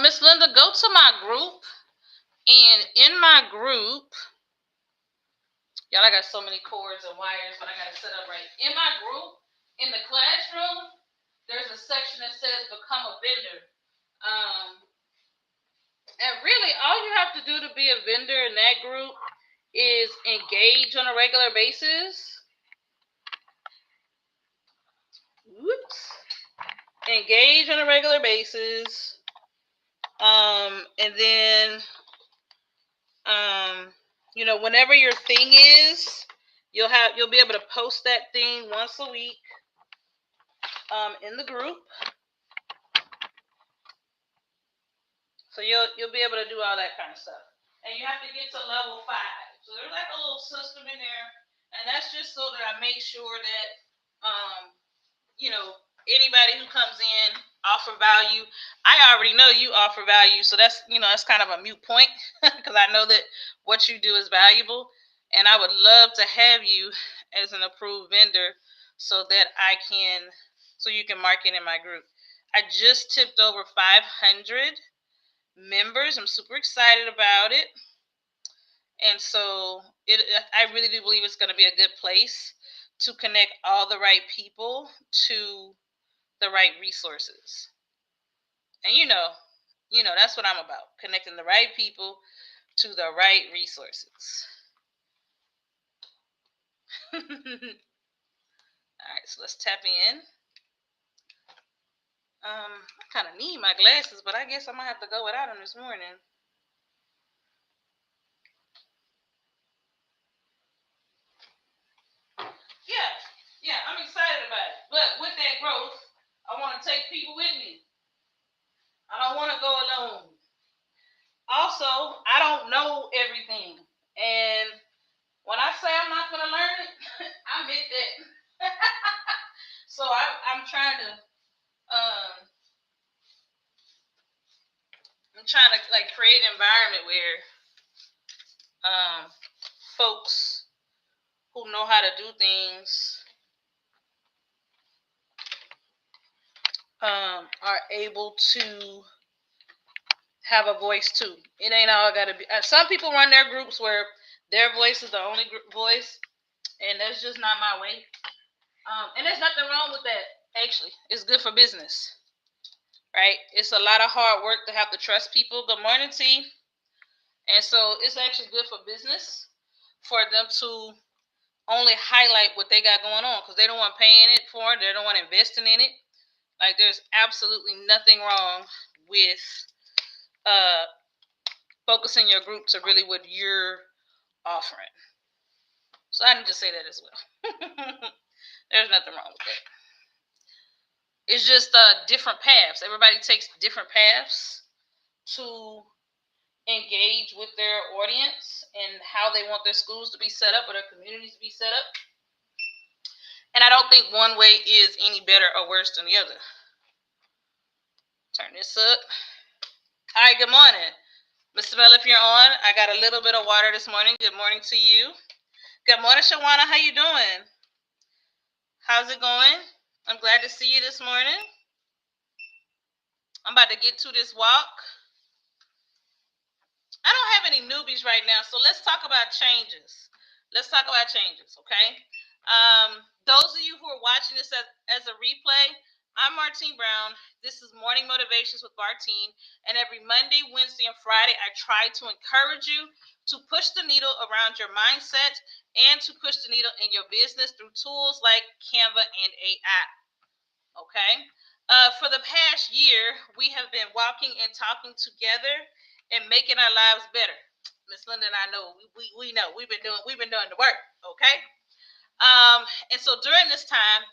Miss Linda, go to my group, and in my group, y'all, I got so many cords and wires, but I got to set up right. In my group, in the classroom, there's a section that says become a vendor. And really, all you have to do to be a vendor in that group is engage on a regular basis. Engage on a regular basis. And then, whenever your thing is, you'll be able to post that thing once a week, in the group. So you'll be able to do all that kind of stuff. And you have to get to level 5. So there's like a little system in there, and that's just so that I make sure that, anybody who comes in offer value. I already know you offer value, so that's kind of a moot point because I know that what you do is valuable, and I would love to have you as an approved vendor so that so you can market in my group. I just tipped over 500 members. I'm super excited about it. And so I really do believe it's going to be a good place to connect all the right people to the right resources. And that's what I'm about, connecting the right people to the right resources. All right, so let's tap in. I kind of need my glasses, but I guess I might have to go without them this morning. Yeah, I'm excited about it. But with that growth, I want to take people with me. I don't want to go alone. Also, I don't know everything. And when I say I'm not going to learn it, I meant that. So I'm trying to create an environment where folks who know how to do things are able to have a voice too. It ain't all got to be. Some people run their groups where their voice is the only voice, and that's just not my way. And there's nothing wrong with that. Actually, it's good for business, right? It's a lot of hard work to have to trust people. Good morning, T. And so it's actually good for business for them to only highlight what they got going on because they don't want paying it for it. They don't want investing in it. Like, there's absolutely nothing wrong with focusing your group to really what you're offering. So I need to say that as well. There's nothing wrong with that. It's just different paths. Everybody takes different paths to engage with their audience and how they want their schools to be set up or their communities to be set up. And I don't think one way is any better or worse than the other. Turn this up. All right, good morning. Mr. Bell, if you're on, I got a little bit of water this morning. Good morning to you. Good morning, Shawana. How you doing? How's it going? I'm glad to see you this morning. I'm about to get to this walk. I don't have any newbies right now, so let's talk about changes. Okay? Those of you who are watching this as a replay, I'm Martine Brown. This is Morning Motivations with Martine, and every Monday, Wednesday, and Friday, I try to encourage you to push the needle around your mindset and to push the needle in your business through tools like Canva and AI. Okay? For the past year, we have been walking and talking together and making our lives better. Miss Linda and I know we know we've been doing the work. Okay? And so during this time,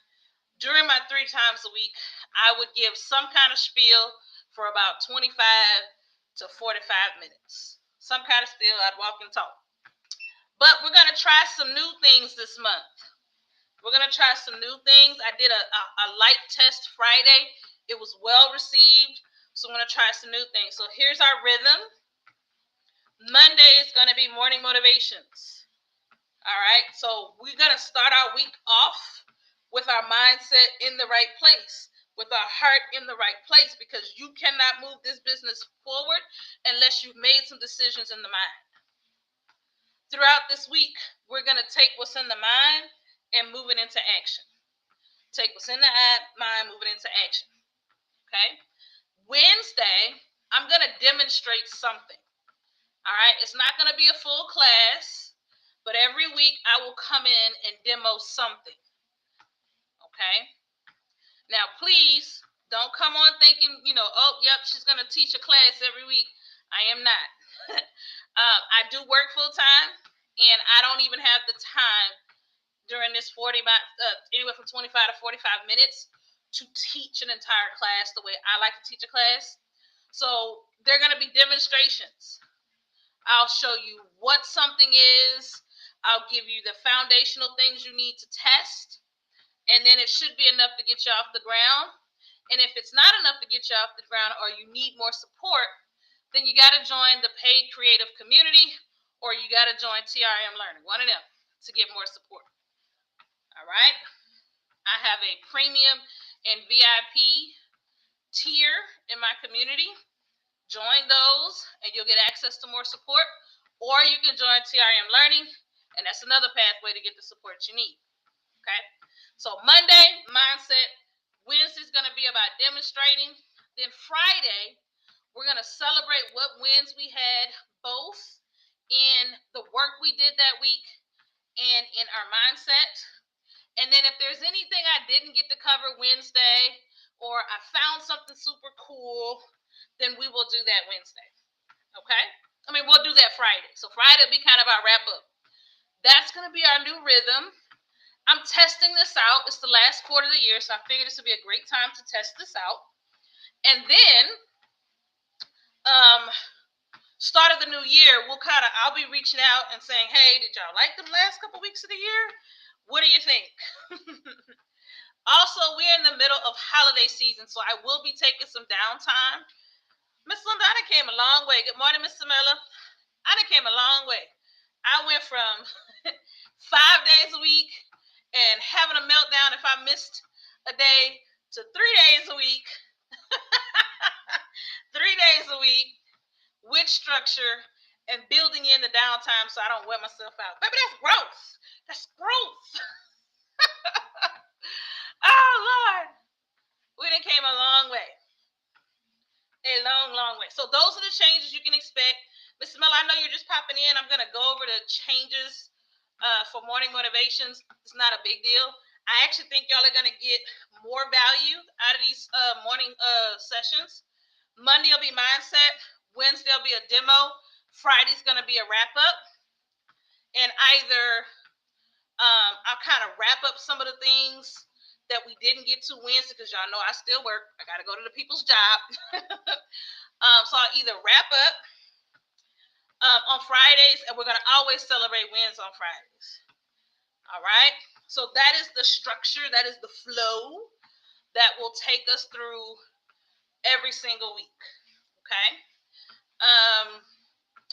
during my 3 times a week, I would give some kind of spiel for about 25 to 45 minutes. Some kind of spiel. I'd walk and talk. But we're going to try some new things this month. We're going to try some new things. I did a light test Friday. It was well received. So I'm going to try some new things. So here's our rhythm. Monday is going to be morning motivations. All right. So we're going to start our week off with our mindset in the right place. with our heart in the right place, because you cannot move this business forward unless you've made some decisions in the mind. Throughout this week, we're going to take what's in the mind and move it into action. Take what's in the mind, move it into action. Okay? Wednesday, I'm going to demonstrate something. All right? It's not going to be a full class, but every week I will come in and demo something. Okay? Now, please don't come on thinking, oh, yep, she's going to teach a class every week. I am not. I do work full time, and I don't even have the time during this anywhere from 25 to 45 minutes to teach an entire class the way I like to teach a class. So they're going to be demonstrations. I'll show you what something is. I'll give you the foundational things you need to test. And then it should be enough to get you off the ground. And if it's not enough to get you off the ground, or you need more support, then you got to join the paid creative community, or you got to join TRM Learning, one of them, to get more support. All right? I have a premium and VIP tier in my community. Join those, and you'll get access to more support. Or you can join TRM Learning, and that's another pathway to get the support you need. Okay? So Monday, mindset. Wednesday is going to be about demonstrating. Then Friday, we're going to celebrate what wins we had, both in the work we did that week and in our mindset. And then if there's anything I didn't get to cover Wednesday, or I found something super cool, then we will do that Wednesday. Okay? We'll do that Friday. So Friday will be kind of our wrap up. That's going to be our new rhythm. I'm testing this out. It's the last quarter of the year, so I figured this would be a great time to test this out. And then, start of the new year, I'll be reaching out and saying, hey, did y'all like the last couple weeks of the year? What do you think? Also, we're in the middle of holiday season, so I will be taking some downtime. Miss Linda, I done came a long way. Good morning, Miss Samela. I done came a long way. I went from 5 days a week and having a meltdown if I missed a day to 3 days a week. 3 days a week with structure and building in the downtime so I don't wear myself out. Baby, that's growth. That's growth. Oh, Lord. We done came a long way. A long, long way. So those are the changes you can expect. Miss Mel, I know you're just popping in. I'm going to go over the changes for morning motivations. It's not a big deal. I actually think y'all are going to get more value out of these morning sessions. Monday will be mindset. Wednesday will be a demo. Friday's going to be a wrap up. And either I'll kind of wrap up some of the things that we didn't get to Wednesday, because y'all know I still work. I got to go to the people's job. So I'll either wrap up on Fridays, and we're going to always celebrate wins on Fridays. All right? So that is the structure. That is the flow that will take us through every single week. Okay?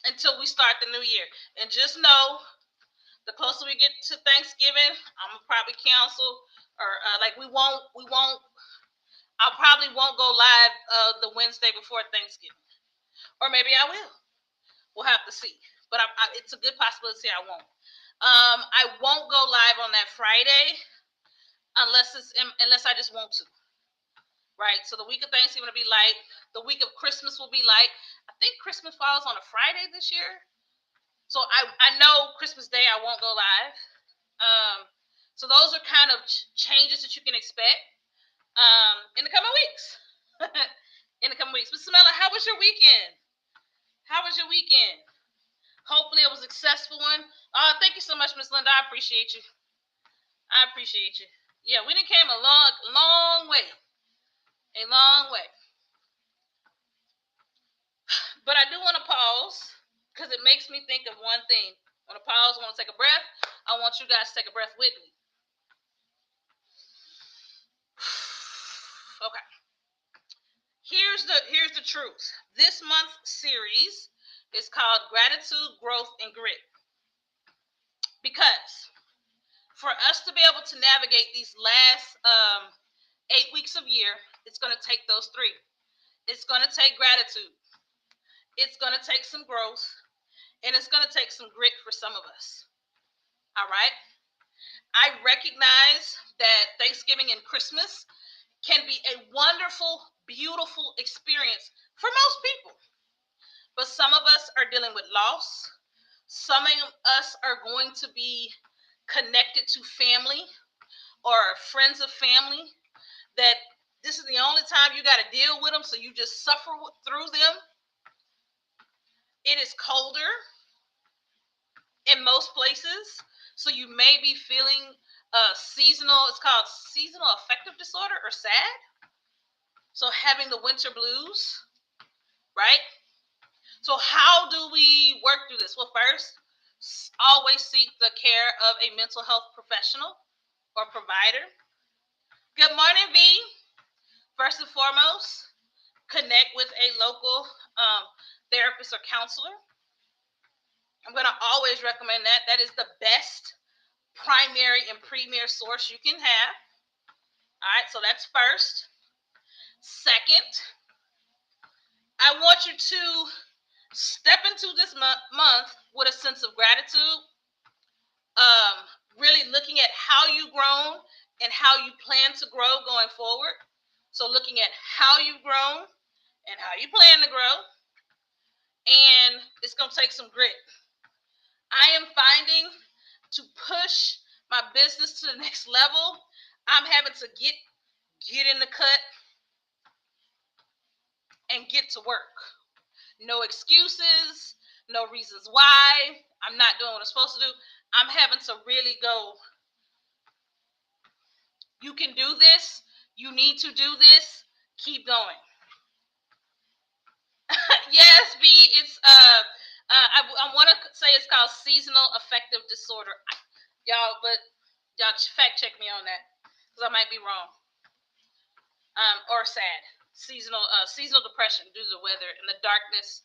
Until we start the new year. And just know, the closer we get to Thanksgiving, I'm gonna probably cancel, or I probably won't go live the Wednesday before Thanksgiving, or maybe I will. We'll have to see. But it's a good possibility I won't. I won't go live on that Friday unless I just want to. Right. So the week of Thanksgiving will be light. The week of Christmas will be light. I think Christmas falls on a Friday this year. So I know Christmas Day I won't go live. So those are kind of changes that you can expect in the coming weeks. In the coming weeks. But Samela, how was your weekend? How was your weekend? Hopefully it was a successful one. Thank you so much, Miss Linda. I appreciate you. I appreciate you. Yeah, we done came a long way. A long way. But I do want to pause, because it makes me think of one thing. I want to pause. I want to take a breath. I want you guys to take a breath with me. Okay. Here's the truth. This month's series is called Gratitude, Growth, and Grit. Because for us to be able to navigate these last 8 weeks of year, It's going to take those three. It's going to take gratitude. It's going to take some growth. And it's going to take some grit for some of us. All right? I recognize that Thanksgiving and Christmas can be a wonderful, beautiful experience for most people. But some of us are dealing with loss. Some of us are going to be connected to family or friends of family that this is the only time you got to deal with them, so you just suffer through them. It is colder in most places, so you may be feeling seasonal. It's called seasonal affective disorder or SAD. So having the winter blues, right? So how do we work through this? Well, first, always seek the care of a mental health professional or provider. Good morning, V. First and foremost, connect with a local therapist or counselor. I'm going to always recommend that. That is the best primary and premier source you can have. All right, so that's first. Second, I want you to step into this month with a sense of gratitude, really looking at how you've grown and how you plan to grow going forward. So looking at how you've grown and how you plan to grow. And it's going to take some grit. I am finding to push my business to the next level, I'm having to get in the cut and get to work. No excuses, no reasons why I'm not doing what I'm supposed to do. I'm having to really go, you can do this, you need to do this, keep going. Yes, B, it's I want to say it's called seasonal affective disorder. Y'all fact check me on that because I might be wrong. Or SAD, seasonal depression due to the weather and the darkness.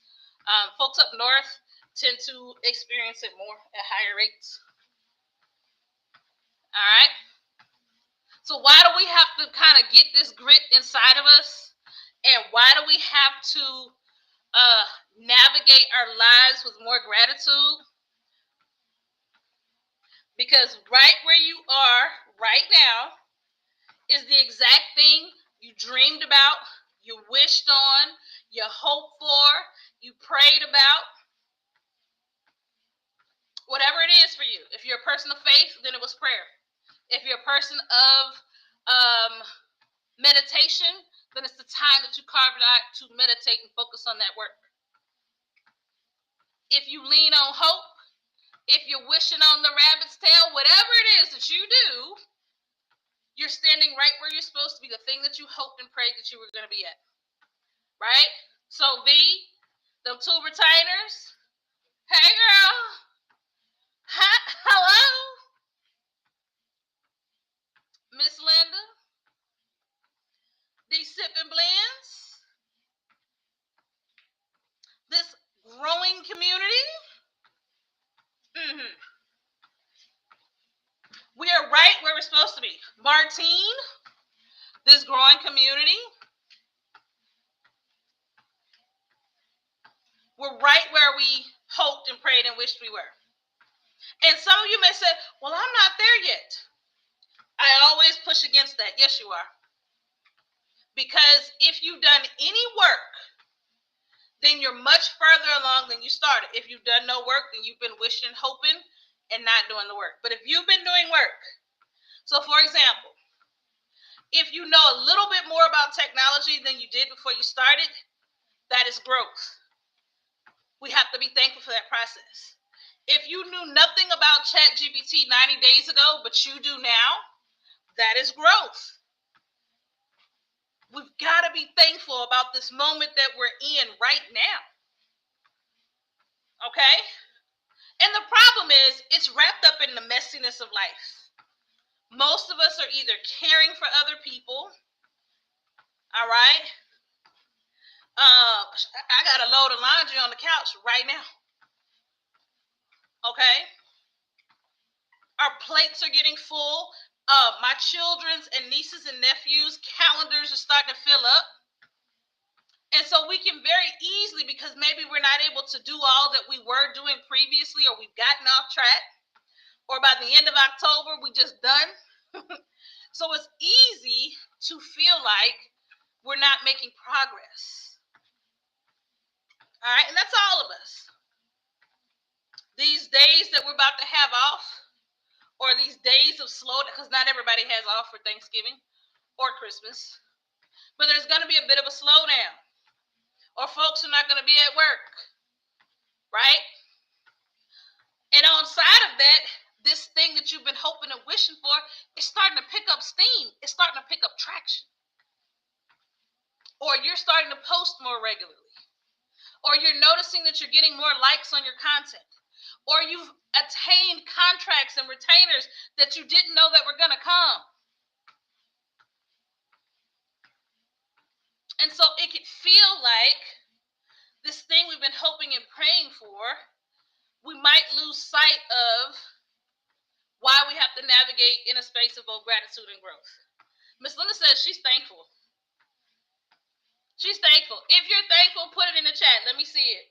Folks up north tend to experience it more at higher rates. All right. So why do we have to kind of get this grit inside of us, and why do we have to navigate our lives with more gratitude? Because right where you are right now is the exact thing you dreamed about, you wished on, you hoped for, you prayed about. Whatever it is for you. If you're a person of faith, then it was prayer. If you're a person of meditation, then it's the time that you carved out to meditate and focus on that work. If you lean on hope, if you're wishing on the rabbit's tail, whatever it is that you do, you're standing right where you're supposed to be, the thing that you hoped and prayed that you were going to be at. Right? So, V, them two retainers. Hey, girl. Hi, hello? Miss Linda. These sipping blends. This growing community. Mm-hmm. We are right where we're supposed to be. Martine, this growing community. We're right where we hoped and prayed and wished we were. And some of you may say, well, I'm not there yet. I always push against that. Yes, you are. Because if you've done any work, then you're much further along than you started. If you've done no work, then you've been wishing, hoping, and not doing the work. But if you've been doing work, so for example, if you know a little bit more about technology than you did before you started, that is growth. We have to be thankful for that process. If you knew nothing about ChatGPT 90 days ago, but you do now, that is growth. We've got to be thankful about this moment that we're in right now. Okay? And the problem is, it's wrapped up in the messiness of life. Most of us are either caring for other people, all right? I got a load of laundry on the couch right now. Okay? Our plates are getting full. My children's and nieces and nephews' calendars are starting to fill up. And so we can very easily, because maybe we're not able to do all that we were doing previously, or we've gotten off track, or by the end of October, we just done. So it's easy to feel like we're not making progress. All right, and that's all of us. These days that we're about to have off, or these days of slow, because not everybody has off for Thanksgiving or Christmas, but there's going to be a bit of a slowdown, or folks are not going to be at work, right? And on side of that, this thing that you've been hoping and wishing for is starting to pick up steam. It's starting to pick up traction. Or you're starting to post more regularly. Or you're noticing that you're getting more likes on your content. Or you've attained contracts and retainers that you didn't know that were going to come. And so it could feel like this thing we've been hoping and praying for, we might lose sight of why we have to navigate in a space of both gratitude and growth. Miss Linda says she's thankful. She's thankful. If you're thankful, put it in the chat. Let me see it.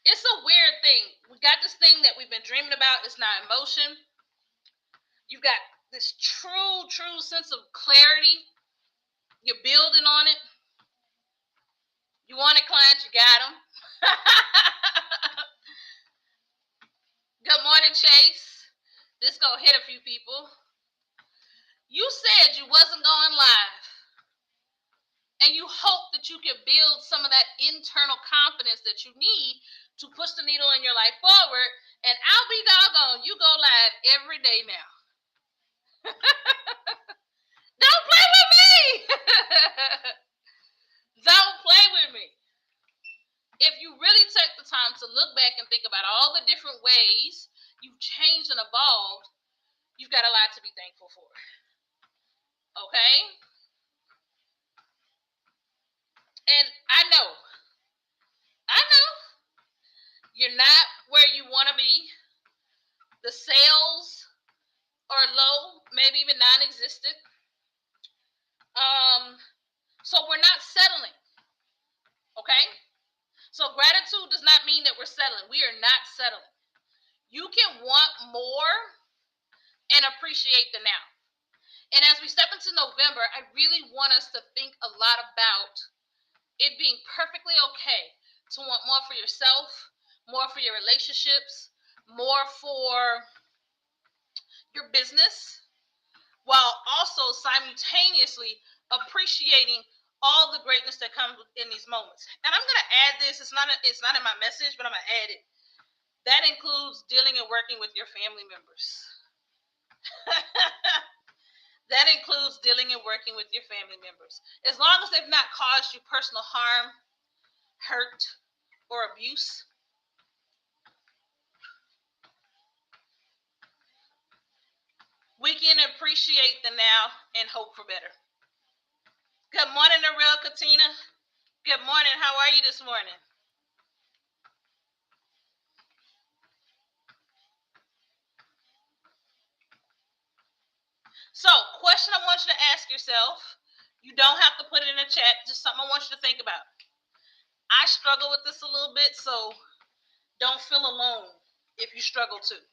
It's a weird thing. We got this thing that we've been dreaming about. It's not in motion. You've got this true sense of clarity. You're building on it. You wanted clients, you got them. Good morning, Chase. This gonna hit a few people. You said you wasn't going live, and you hope that you can build some of that internal confidence that you need to push the needle in your life forward. And I'll be doggone, you go live every day now. Don't play with me. Don't play with me. If you really take the time to look back and think about all the different ways you've changed and evolved, you've got a lot to be thankful for. Okay? And I know you're not where you want to be. The sales are low, maybe even non-existent. So we're not settling. Okay? So gratitude does not mean that we're settling. We are not settling. You can want more and appreciate the now. And as we step into November, I really want us to think a lot about it being perfectly okay to want more for yourself, more for your relationships, more for your business, while also simultaneously appreciating all the greatness that comes in these moments. And I'm going to add this. It's not in my message, but I'm going to add it. That includes dealing and working with your family members. That includes dealing and working with your family members. As long as they've not caused you personal harm, hurt, or abuse, we can appreciate the now and hope for better. Good morning, Narelle Katina. Good morning. How are you this morning? So, question I want you to ask yourself. You don't have to put it in the chat. Just something I want you to think about. I struggle with this a little bit, so don't feel alone if you struggle too.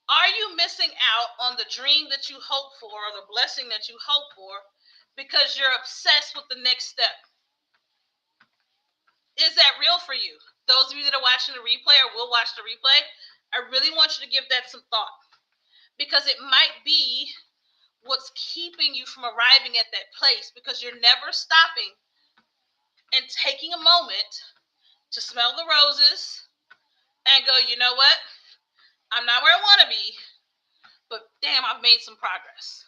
Are you missing out on the dream that you hope for, or the blessing that you hope for, because you're obsessed with the next step? Is that real for you? Those of you that are watching the replay or will watch the replay, I really want you to give that some thought, because it might be what's keeping you from arriving at that place, because you're never stopping and taking a moment to smell the roses and go, you know what? I'm not where I want to be, but damn, I've made some progress.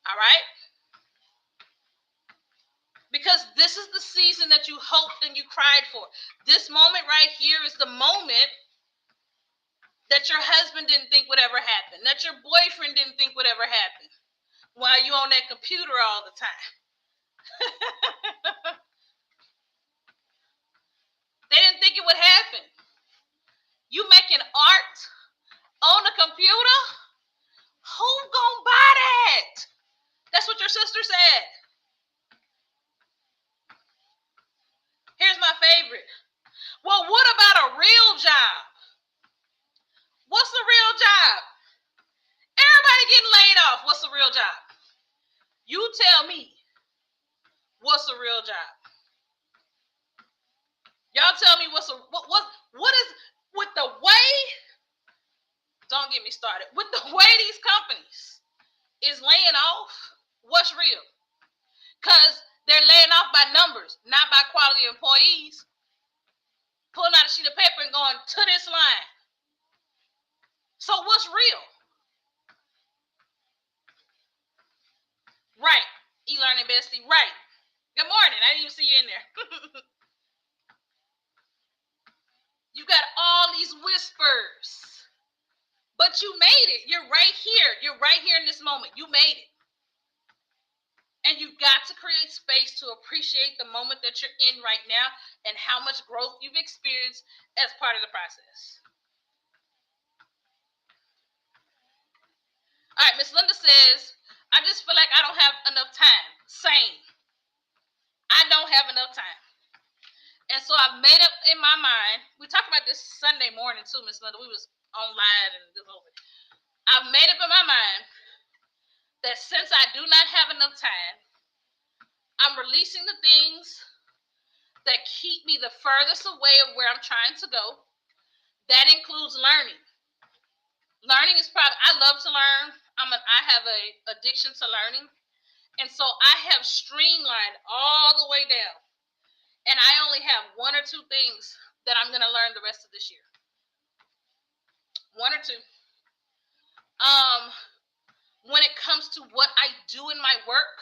All right? Because this is the season that you hoped and you cried for. This moment right here is the moment that your husband didn't think would ever happen, that your boyfriend didn't think would ever happen, while you on that computer all the time. They didn't think it would happen. You making art on a computer? Who gonna buy that? That's what your sister said. Here's my favorite. Well, what about a real job? What's a real job? Everybody getting laid off. What's a real job? You tell me. What's a real job? Y'all tell me what is with the way. Don't get me started. With the way these companies is laying off, what's real? Because they're laying off by numbers, not by quality employees. Pulling out a sheet of paper and going to this line. So what's real? Right. E-learning bestie. Right. Good morning. I didn't even see you in there. You got all these whispers. But you made it. You're right here. You're right here in this moment. You made it. And you've got to create space to appreciate the moment that you're in right now and how much growth you've experienced as part of the process. All right, Miss Linda says, I just feel like I don't have enough time. Same. I don't have enough time. And so I've made up in my mind. We talked about this Sunday morning too, Miss Linda. We was on live and this over. I've made up in my mind that since I do not have enough time, I'm releasing the things that keep me the furthest away of where I'm trying to go. That includes learning. Learning is probably, I love to learn. I have a addiction to learning. And so I have streamlined all the way down. And I only have one or two things that I'm going to learn the rest of this year. One or two. When it comes to what I do in my work,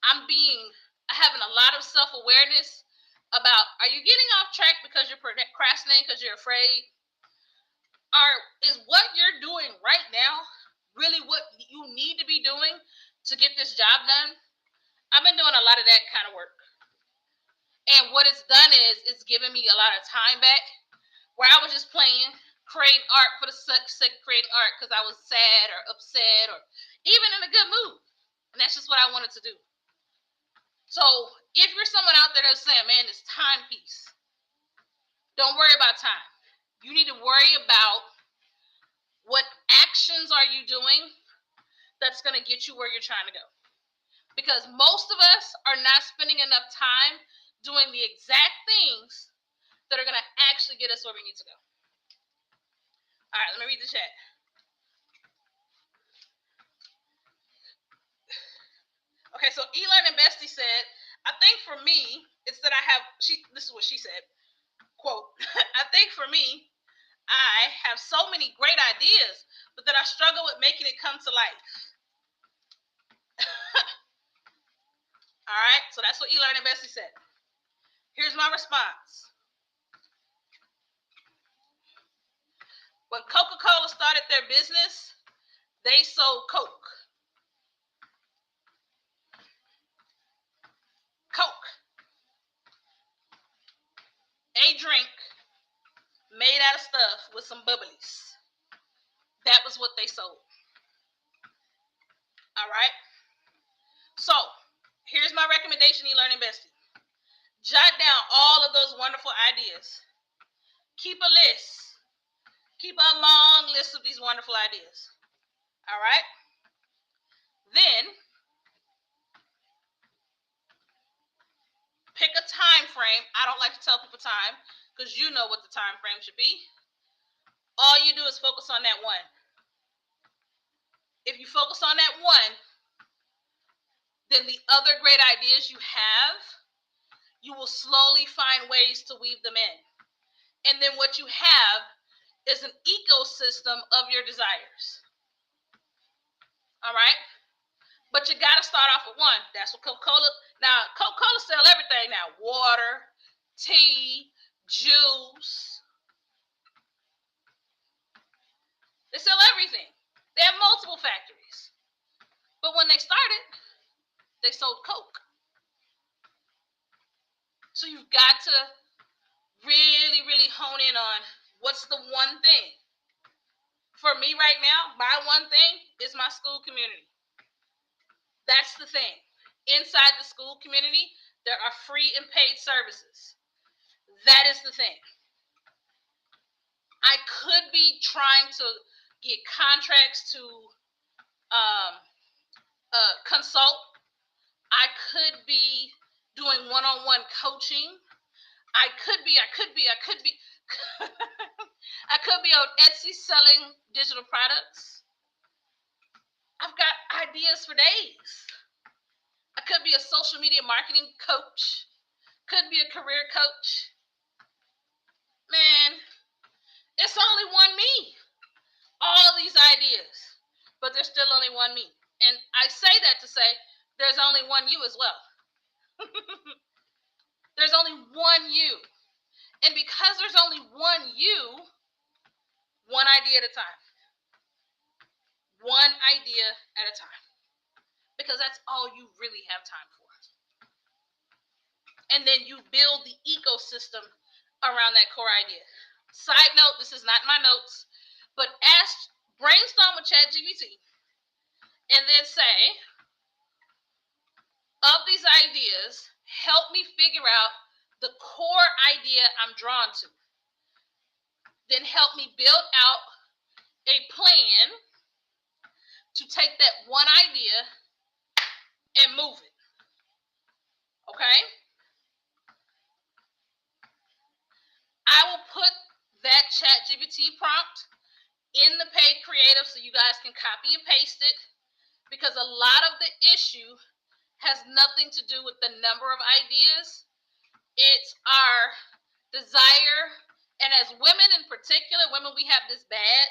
I'm having a lot of self-awareness about, are you getting off track because you're procrastinating because you're afraid? Or is what you're doing right now really what you need to be doing to get this job done? I've been doing a lot of that kind of work. And what it's done is it's given me a lot of time back where I was just playing, creating art for the sake of creating art because I was sad or upset or even in a good mood. And that's just what I wanted to do. So if you're someone out there that's saying, man, it's timepiece, don't worry about time. You need to worry about what actions are you doing that's going to get you where you're trying to go. Because most of us are not spending enough time doing the exact things that are going to actually get us where we need to go. All right, let me read the chat. Okay, so E-Learning Bestie said, I think for me, it's that this is what she said, quote, I think for me, I have so many great ideas, but that I struggle with making it come to life. All right, so that's what E-Learning Bestie said. Here's my response. When Coca-Cola started their business, they sold Coke. Coke. A drink made out of stuff with some bubblies. That was what they sold. All right. So, here's my recommendation, E-Learning Bestie. Jot down all of those wonderful ideas. Keep a list. Keep a long list of these wonderful ideas. All right? Then, pick a time frame. I don't like to tell people time because you know what the time frame should be. All you do is focus on that one. If you focus on that one, then the other great ideas you have, you will slowly find ways to weave them in. And then what you have is an ecosystem of your desires. All right? But you got to start off with one. That's what Coca-Cola. Now, Coca-Cola sell everything now. Water, tea, juice. They sell everything. They have multiple factories. But when they started, they sold Coke. So you've got to really, really hone in on what's the one thing. For me right now, my one thing is my school community. That's the thing. Inside the school community, there are free and paid services. That is the thing. I could be trying to get contracts to um, consult. I could be doing one-on-one coaching. I could be. I could be on Etsy selling digital products. I've got ideas for days. I could be a social media marketing coach. Could be a career coach. Man, it's only one me. All these ideas, but there's still only one me. And I say that to say there's only one you as well. There's only one you. And because there's only one you, one idea at a time. One idea at a time. Because that's all you really have time for. And then you build the ecosystem around that core idea. Side note, this is not my notes, but brainstorm with ChatGPT and then say, of these ideas, help me figure out the core idea I'm drawn to. Then help me build out a plan to take that one idea and move it. Okay? I will put that ChatGPT prompt in the paid creative so you guys can copy and paste it, because a lot of the issue has nothing to do with the number of ideas. It's our desire, and as women in particular, women, we have this bad.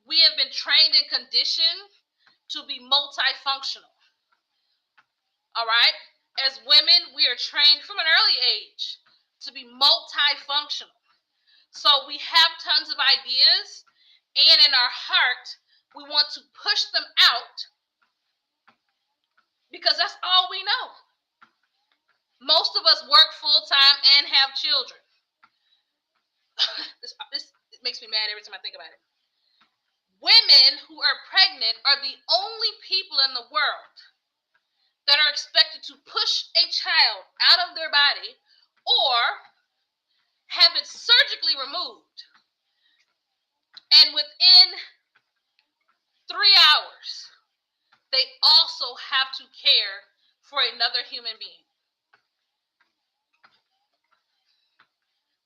We have been trained and conditioned to be multifunctional. All right? As women, we are trained from an early age to be multifunctional. So we have tons of ideas, and in our heart, we want to push them out because that's all we know. Most of us work full-time and have children. This makes me mad every time I think about it. Women who are pregnant are the only people in the world that are expected to push a child out of their body or have it surgically removed. And within 3 hours, they also have to care for another human being.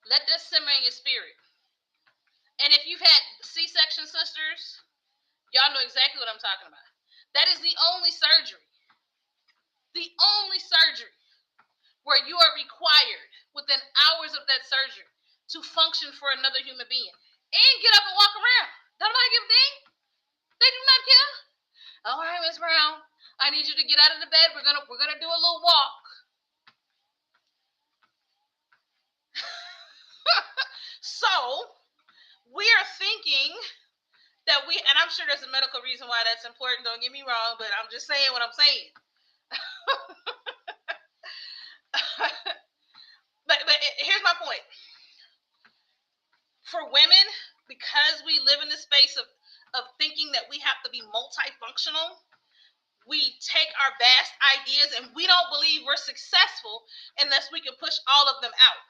Let that simmer in your spirit. And if you've had C-section sisters, y'all know exactly what I'm talking about. That is the only surgery where you are required within hours of that surgery to function for another human being and get up and walk around. Don't nobody give a dang. They do not care. All right, Miss Brown, I need you to get out of the bed. We're gonna do a little walk. So we are thinking that and I'm sure there's a medical reason why that's important. Don't get me wrong, but I'm just saying what I'm saying. but here's my point. For women, because we live in the space of thinking that we have to be multifunctional, we take our vast ideas and we don't believe we're successful unless we can push all of them out.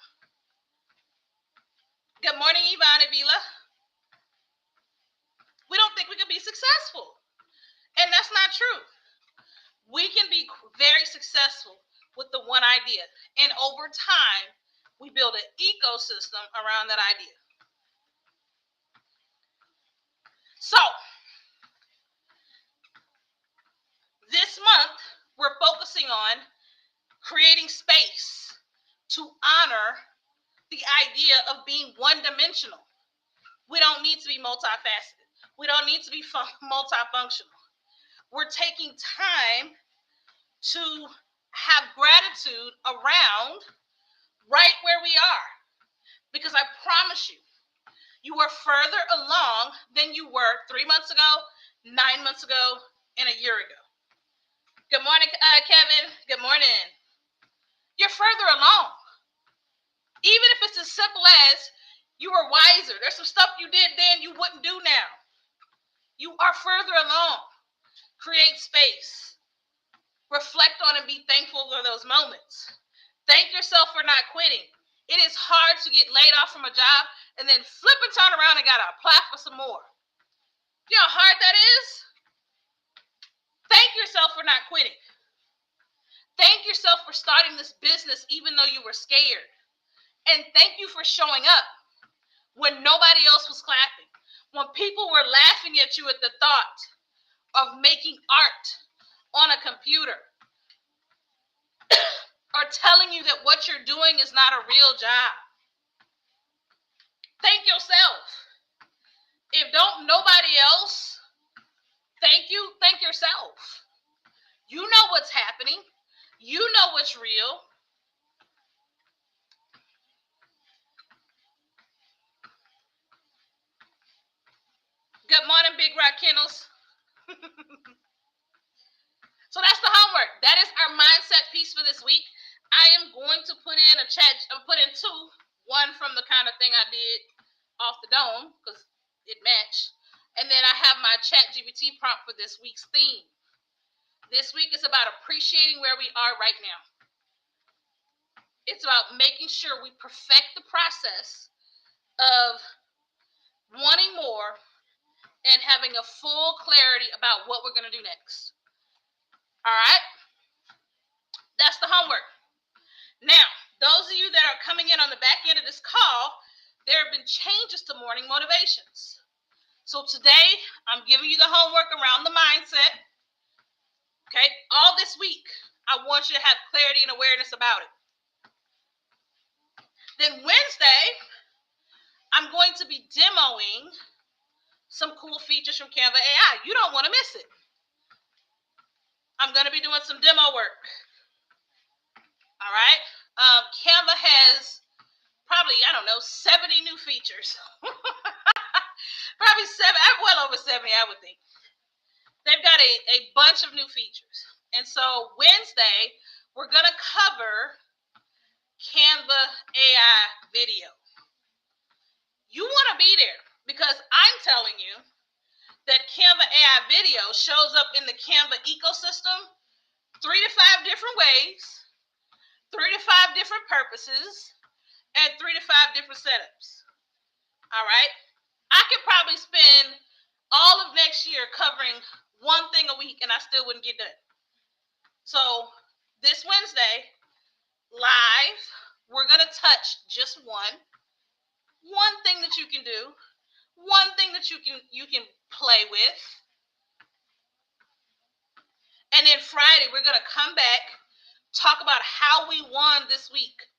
Good morning, Yvonne Avila. We don't think we can be successful. And that's not true. We can be very successful with the one idea. And over time, we build an ecosystem around that idea. So, this month, we're focusing on creating space to honor the idea of being one-dimensional. We don't need to be multifaceted. We don't need to be multifunctional. We're taking time to have gratitude around right where we are. Because I promise you, you are further along than you were 3 months ago, 9 months ago, and a year ago. Good morning, Kevin. Good morning. You're further along. Even if it's as simple as you were wiser. There's some stuff you did then you wouldn't do now. You are further along. Create space. Reflect on and be thankful for those moments. Thank yourself for not quitting. It is hard to get laid off from a job and then flip and turn around and gotta apply for some more. You know how hard that is? Thank yourself for not quitting. Thank yourself for starting this business even though you were scared. And thank you for showing up when nobody else was clapping. When people were laughing at you at the thought of making art on a computer or telling you that what you're doing is not a real job. Thank yourself. If don't nobody else thank you, thank yourself. You know what's happening. You know what's real. Good morning, Big Rock Kennels. So that's the homework. That is our mindset piece for this week. I am going to put in a chat. Put in two. One from the kind of thing I did off the dome because it matched. And then I have my ChatGPT prompt for this week's theme. This week is about appreciating where we are right now. It's about making sure we perfect the process of wanting more and having a full clarity about what we're going to do next. All right? That's the homework. Now, those of you that are coming in on the back end of this call, there have been changes to morning motivations. So today, I'm giving you the homework around the mindset. Okay? All this week, I want you to have clarity and awareness about it. Then Wednesday, I'm going to be demoing some cool features from Canva AI. You don't want to miss it. I'm going to be doing some demo work. All right? Canva has probably, 70 new features. Probably well over 70, I would think. They've got a bunch of new features. And so Wednesday, we're going to cover Canva AI video. You want to be there because I'm telling you that Canva AI video shows up in the Canva ecosystem 3 to 5 different ways, 3 to 5 different purposes, and 3 to 5 different setups. All right? I could probably spend all of next year covering one thing a week and I still wouldn't get done. So this Wednesday, live, we're going to touch just one thing that you can do, one thing that you can play with. And then Friday, we're going to come back, talk about how we won this week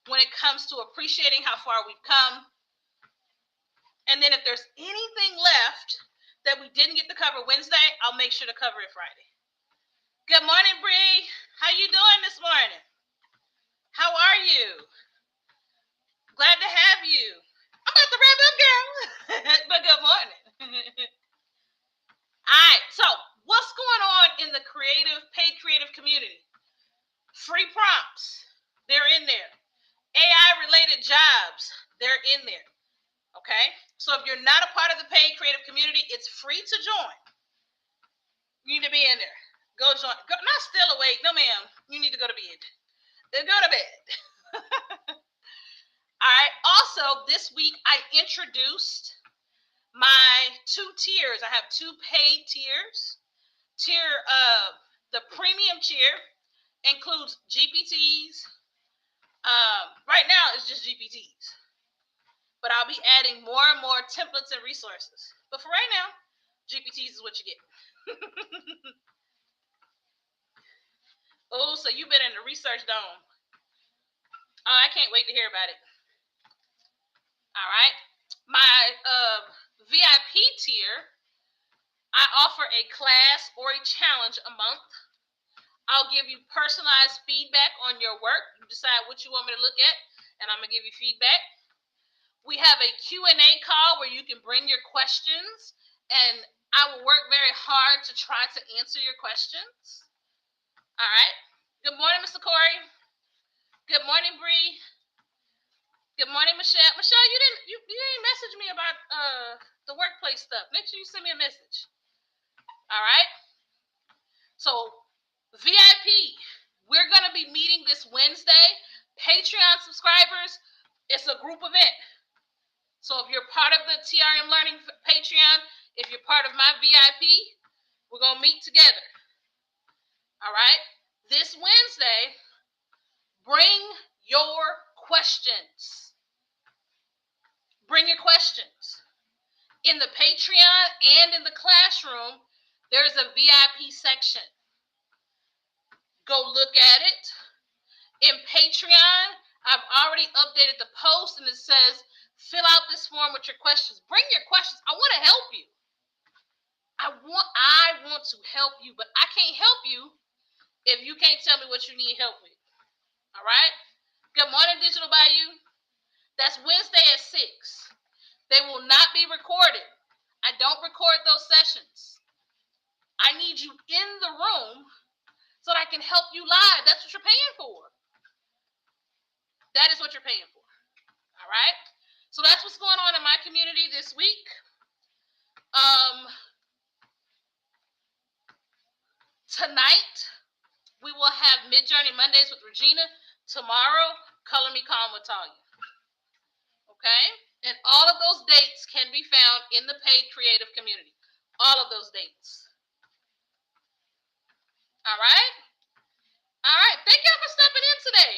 when it comes to appreciating how far we've come. And then if there's anything left that we didn't get to cover Wednesday, I'll make sure to cover it Friday. Good morning, Bree. How you doing this morning? How are you? Glad to have you. I'm about to wrap up, girl. But good morning. All right, so what's going on in the paid creative community? Free prompts, they're in there. AI-related jobs, they're in there. Okay? So if you're not a part of the paid creative community, it's free to join. You need to be in there. Go join. Not still awake. No, ma'am. You need to go to bed. Go to bed. All right. Also, this week I introduced my 2 tiers. I have 2 paid tiers. The premium tier includes GPTs. Right now it's just GPTs. But I'll be adding more and more templates and resources. But for right now, GPTs is what you get. Oh, so you've been in the research dome. Oh, I can't wait to hear about it. All right. My VIP tier, I offer a class or a challenge a month. I'll give you personalized feedback on your work. You decide what you want me to look at, and I'm going to give you feedback. We have a Q&A call where you can bring your questions, and I will work very hard to try to answer your questions. All right. Good morning, Mr. Corey. Good morning, Bree. Good morning, Michelle. Michelle, you didn't message me about the workplace stuff. Make sure you send me a message. All right. So VIP, we're gonna be meeting this Wednesday. Patreon subscribers, it's a group event. So if you're part of the TRM Learning Patreon, if you're part of my VIP, we're gonna meet together. All right. This Wednesday, bring your questions. Bring your questions. In the Patreon and in the classroom, there's a VIP section. Go look at it. In Patreon, I've already updated the post and it says, fill out this form with your questions. Bring your questions. I want to help you. I want to help you, but I can't help you if you can't tell me what you need help with. All right? Good morning, Digital Bayou. That's Wednesday at 6. They will not be recorded. I don't record those sessions. I need you in the room so that I can help you live. That's what you're paying for. That is what you're paying for. All right? So that's what's going on in my community this week. Tonight, we will have Mid-Journey Mondays with Regina. Tomorrow, Color Me Calm with Talia. Okay? And all of those dates can be found in the paid creative community. All of those dates. All right? All right. Thank y'all for stepping in today.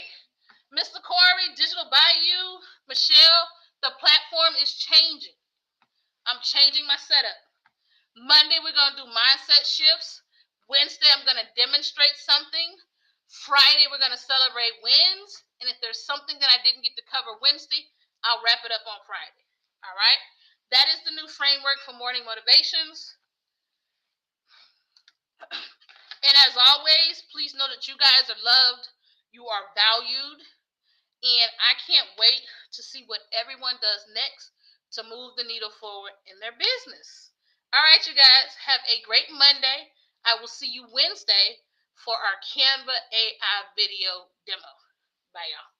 Mr. Corey, Digital Bayou, Michelle, the platform is changing. I'm changing my setup. Monday, we're going to do mindset shifts. Wednesday, I'm going to demonstrate something. Friday, we're going to celebrate wins. And if there's something that I didn't get to cover Wednesday, I'll wrap it up on Friday. All right? That is the new framework for morning motivations. And as always, please know that you guys are loved. You are valued. And I can't wait to see what everyone does next to move the needle forward in their business. All right, you guys, have a great Monday. I will see you Wednesday for our Canva AI video demo. Bye, y'all.